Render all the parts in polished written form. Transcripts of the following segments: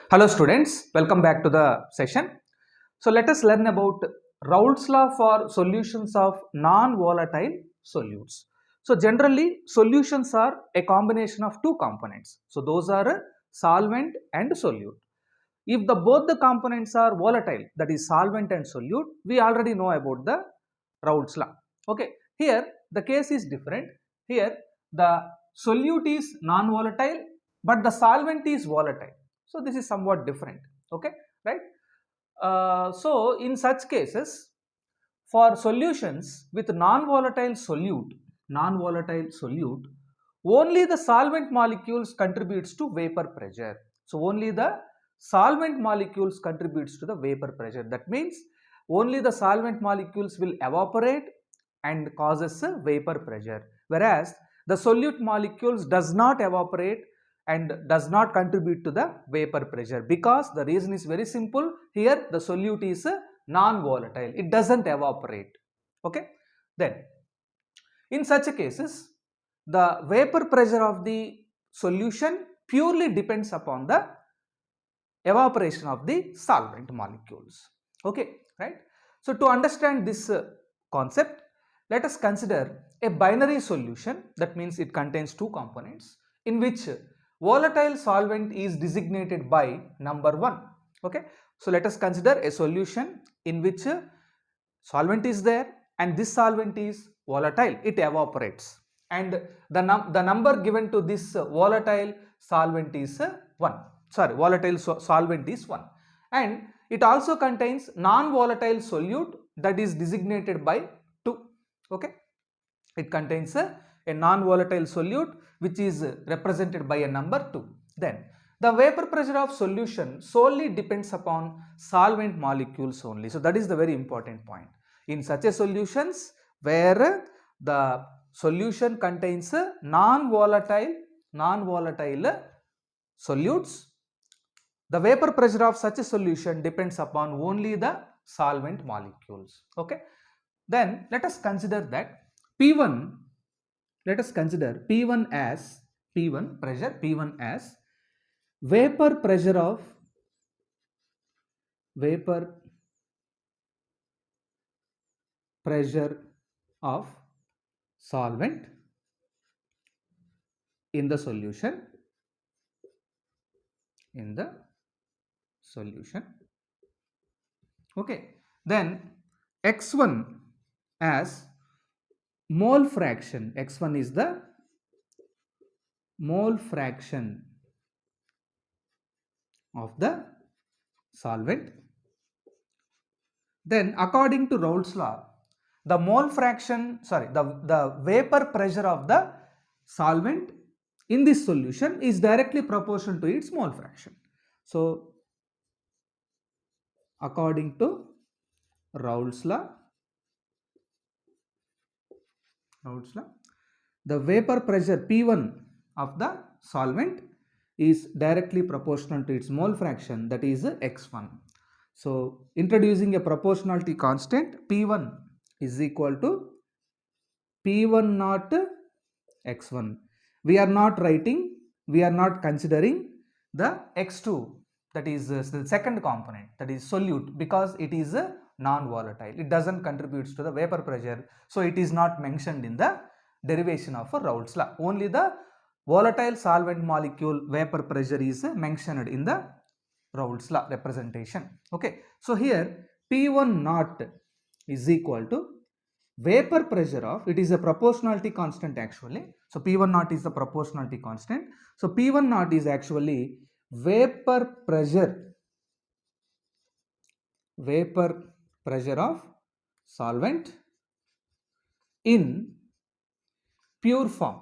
Hello students, welcome back to the session. So let us learn about Raoult's law for solutions of non-volatile solutes. So generally solutions are a combination of two components. So those are a solvent and solute. If both the components are volatile, that is solvent and solute, we already know about the Raoult's law. Okay, here the case is different. Here the solute is non-volatile but the solvent is volatile. So this is somewhat different. Okay, right? So in such cases, for solutions with non-volatile solute, only the solvent molecules contributes to vapor pressure. So only the solvent molecules contributes to the vapor pressure. That means only the solvent molecules will evaporate and causes a vapor pressure, whereas the solute molecules does not evaporate and does not contribute to the vapor pressure, because the reason is very simple. Here the solute is non-volatile, it doesn't evaporate. Okay, then in such cases the vapor pressure of the solution purely depends upon the evaporation of the solvent molecules. Okay, right? So to understand this concept, let us consider a binary solution. That means it contains two components in which volatile solvent is designated by number 1. Okay, so let us consider a solution in which solvent is there and this solvent is volatile, it evaporates, and the number given to this volatile solvent is 1. Volatile solvent is 1, and it also contains non-volatile solute that is designated by 2. Okay, it contains a non-volatile solute which is represented by a number 2. Then the vapor pressure of solution solely depends upon solvent molecules only. So that is the very important point. In such a solutions where the solution contains non-volatile solutes, the vapor pressure of such a solution depends upon only the solvent molecules. Okay, then let us consider that P1, let us consider P1 as P1 as vapor pressure of solvent in the solution Okay, then x1 as mole fraction. X1 is the mole fraction of the solvent. Then according to Raoult's law, the vapor pressure of the solvent in this solution is directly proportional to its mole fraction. So according to Raoult's law, the vapor pressure P1 of the solvent is directly proportional to its mole fraction, that is x1. So introducing a proportionality constant, P1 is equal to P1 naught x1. We are not considering the x2, that is the second component, that is solute, because it is non-volatile, it doesn't contribute to the vapor pressure, so it is not mentioned in the derivation of Raoult's law. Only the volatile solvent molecule vapor pressure is mentioned in the Raoult's law representation. Okay, so here P1 naught is equal to vapor pressure of, it is a proportionality constant actually. So P1 naught is the proportionality constant. So P1 naught is actually vapor pressure of solvent in pure form.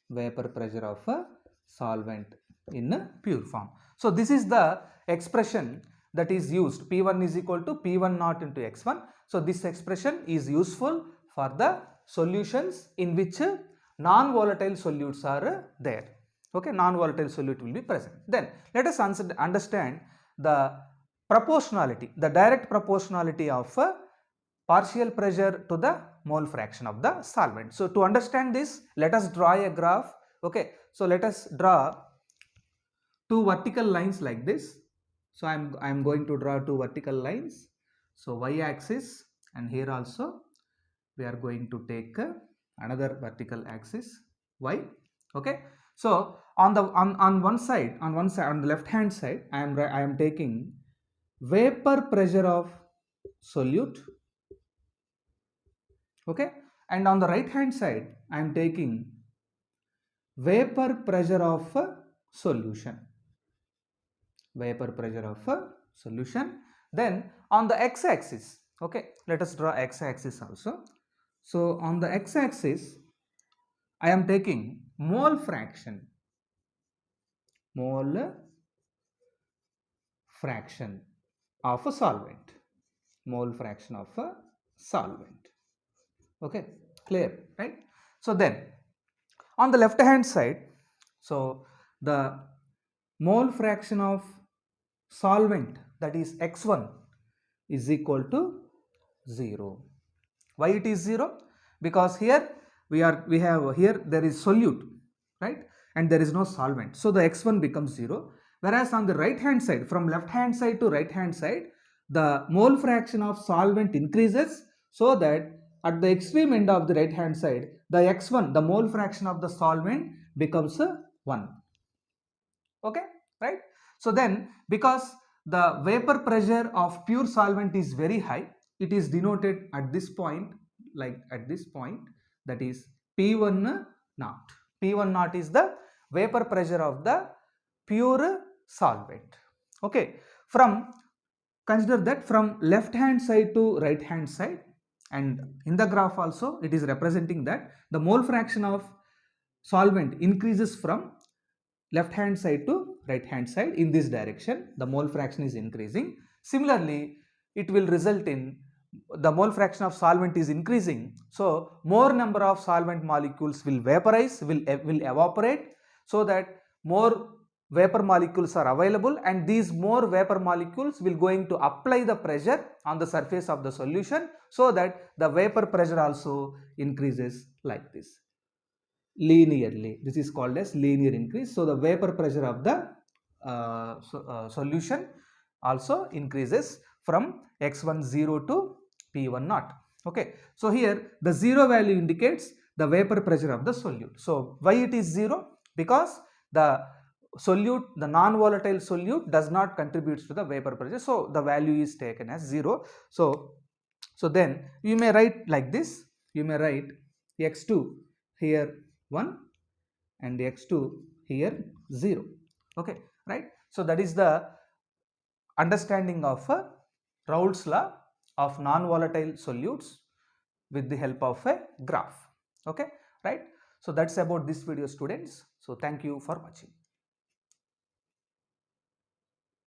Vapor pressure of a solvent in pure form. So this is the expression that is used. P1 is equal to P1 naught into x1. So this expression is useful for the solutions in which non-volatile solutes are there. Okay, non-volatile solute will be present. Then let us understand the proportionality, the direct proportionality of partial pressure to the mole fraction of the solvent. So to understand this, let us draw a graph. Okay, so let us draw two vertical lines like this. So I'm going to draw two vertical lines. So y axis, and here also we are going to take another vertical axis y. Okay. So on one side, on the left hand side, I am taking vapor pressure of solute. Okay. And on the right hand side, I am taking vapor pressure of a solution. Vapor pressure of a solution. Then on the x-axis, okay, let us draw x-axis also. So on the x-axis, I am taking mole fraction of a solvent. Mole fraction of a solvent. Okay, clear, right? So then on the left hand side, so the mole fraction of solvent, that is x1, is equal to 0. Why it is 0? Because here we have here there is solute, right, and there is no solvent, so the x1 becomes 0. Whereas on the right hand side, from left hand side to right hand side, the mole fraction of solvent increases, so that at the extreme end of the right hand side, the x1, the mole fraction of the solvent, becomes 1. Okay, right? So then, because the vapor pressure of pure solvent is very high, it is denoted at this point, like at this point, that is P1 naught. P1 naught is the vapor pressure of the pure solvent. Okay, consider that from left hand side to right hand side, and in the graph also it is representing that the mole fraction of solvent increases from left hand side to right hand side. In this direction, the mole fraction is increasing. Similarly, it will result in the mole fraction of solvent is increasing, so more number of solvent molecules will vaporize, will evaporate, so that more vapor molecules are available, and these more vapor molecules will going to apply the pressure on the surface of the solution, so that the vapor pressure also increases like this linearly. This is called as linear increase. So the vapor pressure of the solution also increases from x1 0 to P1 naught. Okay, so here the 0 value indicates the vapor pressure of the solute. So why it is 0? Because the solute, the non-volatile solute, does not contribute to the vapor pressure, so the value is taken as 0. So then you may write like this. You may write x2 here 1 and x2 here 0. Okay, right? So that is the understanding of Raoult's law of non-volatile solutes with the help of a graph. Okay, right? So that's about this video, students. So thank you for watching.